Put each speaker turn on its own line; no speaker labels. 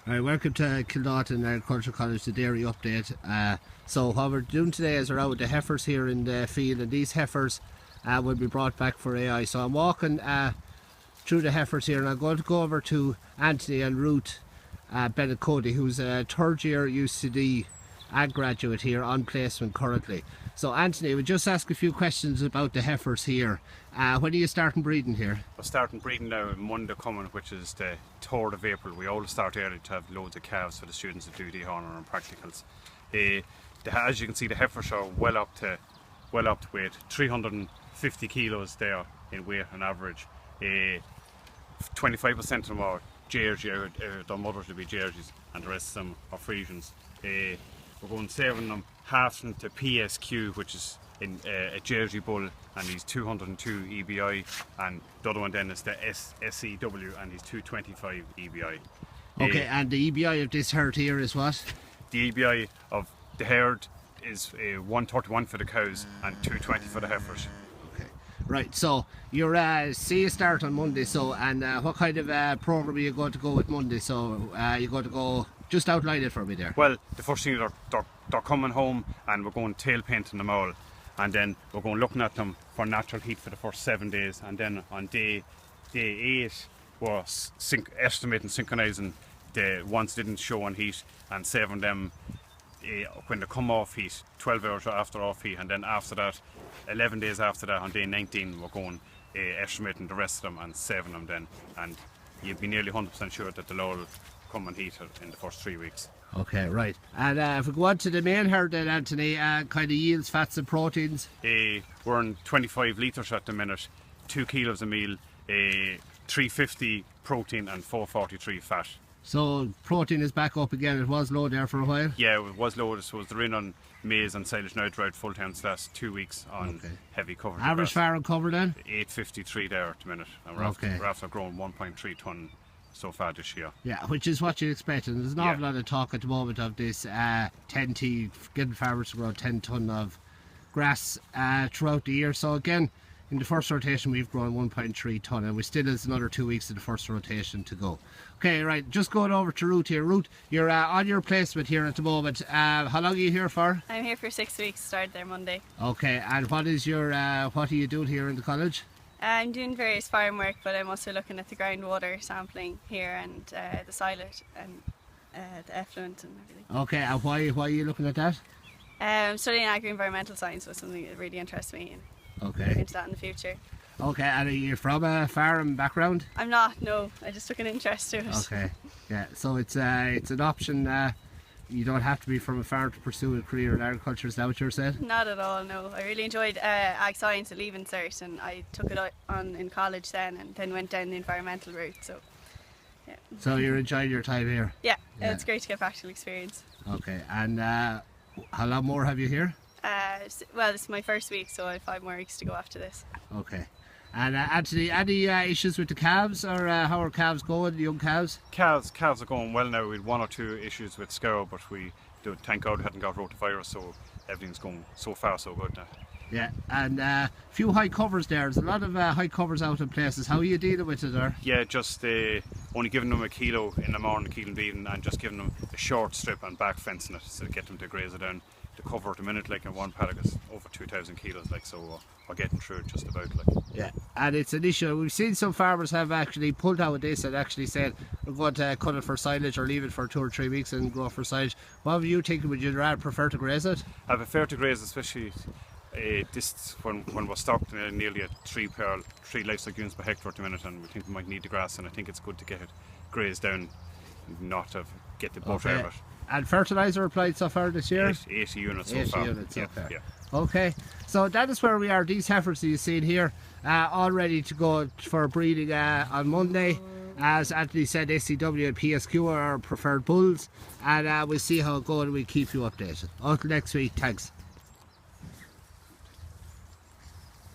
Alright, welcome to Kildalton Agricultural College, the dairy update. So what we're doing today is we're out with the heifers here in the field, and these heifers will be brought back for AI. So I'm walking through the heifers here, and I'm going to go over to Anthony and Ruth Bennett Cody, who's a third year UCD ag graduate here on placement currently. So Anthony, we'll just ask a few questions about the heifers here. When are you starting breeding here?
We're starting breeding now Monday coming, which is the 3rd of April. We always start early to have loads of calves for the students that do the honour and practicals. As you can see, the heifers are well up to weight, 350 kilos there in weight on average. 25% of them are Jersey, their mothers will be Jerseys, and the rest of them are Friesians. We're going saving them half to PSQ, which is in a Jersey bull, and he's 202 EBI, and the other one then is the SEW, and he's 225 EBI.
Okay, and the EBI of this herd here is what?
The EBI of the herd is 131 for the cows and 220 for the heifers.
Okay, right. So you're see you start on Monday. So and what kind of program are you going to go with Monday? So you're going to go. Just outline it for me there.
Well, the first thing they're coming home, and we're going tail painting them all, and then we're going looking at them for natural heat for the first 7 days, and then on day 8 we're estimating synchronizing the ones that didn't show on heat and saving them when they come off heat, 12 hours after off heat, and then after that 11 days after that on day 19 we're going estimating the rest of them and saving them then, and you'd be nearly 100% sure that they'll all come on heat in the first 3 weeks.
Okay, right. And if we go on to the main herd then, Anthony, kind of yields, fats and proteins?
We're on 25 litres at the minute, 2 kilos a meal, 350 protein and 443 fat.
So protein is back up again. It was low there for a while?
Yeah, it was low. So they're in on maize and silage now throughout full time the last 2 weeks on heavy cover.
Average farm cover then?
853 there at the minute, and we're after growing 1.3 tonne so far this year.
Yeah, which is what you expect, and there's an awful lot of talk at the moment of this 10T, getting farmers to grow 10 tonne of grass throughout the year. So again, in the first rotation we've grown 1.3 tonne, and we still has another 2 weeks of the first rotation to go. Okay, right, just going over to Ruth here. Ruth, you're on your placement here at the moment. How long are you here for?
I'm here for 6 weeks, started there Monday.
Okay, and what is your what are you doing here in the college?
I'm doing various farm work, but I'm also looking at the groundwater sampling here, and the silage and the effluent and everything.
Okay, and why are you looking at that?
I'm studying agri-environmental science, was something that really interests me, and look into that in the future.
Okay, and are you from a farm background?
I'm not, no, I just took an interest to it.
Okay, yeah, so it's an option. You don't have to be from a farm to pursue a career in agriculture, is that what you're saying?
Not at all, no. I really enjoyed ag science at Leaving Cert, and I took it on in college then, and then went down the environmental route, so yeah.
So you're enjoying your time here?
Yeah, it's great to get practical experience.
Okay, and how long more have you here?
Well, this is my first week, so I have 5 more weeks to go after this.
Okay. And Anthony, any issues with the calves, or how are calves going, the young calves?
Calves are going well now. We had 1 or 2 issues with scour, but we do thank God we hadn't got rotavirus, so everything's going so far so good now.
Yeah, and a few high covers there. There's a lot of high covers out in places. How are you dealing with it there?
Yeah, just only giving them a kilo in the morning, a kilo in the evening, and just giving them a short strip and back fencing it to get them to graze it down. The cover at the minute, like in one paddock, is over 2,000 kilos, like, so we're getting through it just about, like.
Yeah, and it's an issue. We've seen some farmers have actually pulled out with this and actually said we're going to cut it for silage or leave it for 2 or 3 weeks and grow for silage. What were you thinking? Would you rather prefer to graze it?
I prefer to graze, especially this when we're stocked nearly at 3 livestock units per hectare at the minute, and we think we might need the grass, and I think it's good to get it grazed down, not to get the butt out of it.
And fertiliser applied so far this year?
80 units so
80
far.
Units,
yeah,
okay.
Yeah.
Okay, so that is where we are. These heifers that you see here, all ready to go for breeding on Monday. As Anthony said, SEW and PSQ are our preferred bulls, and we'll see how it goes and we'll keep you updated. Until next week, thanks.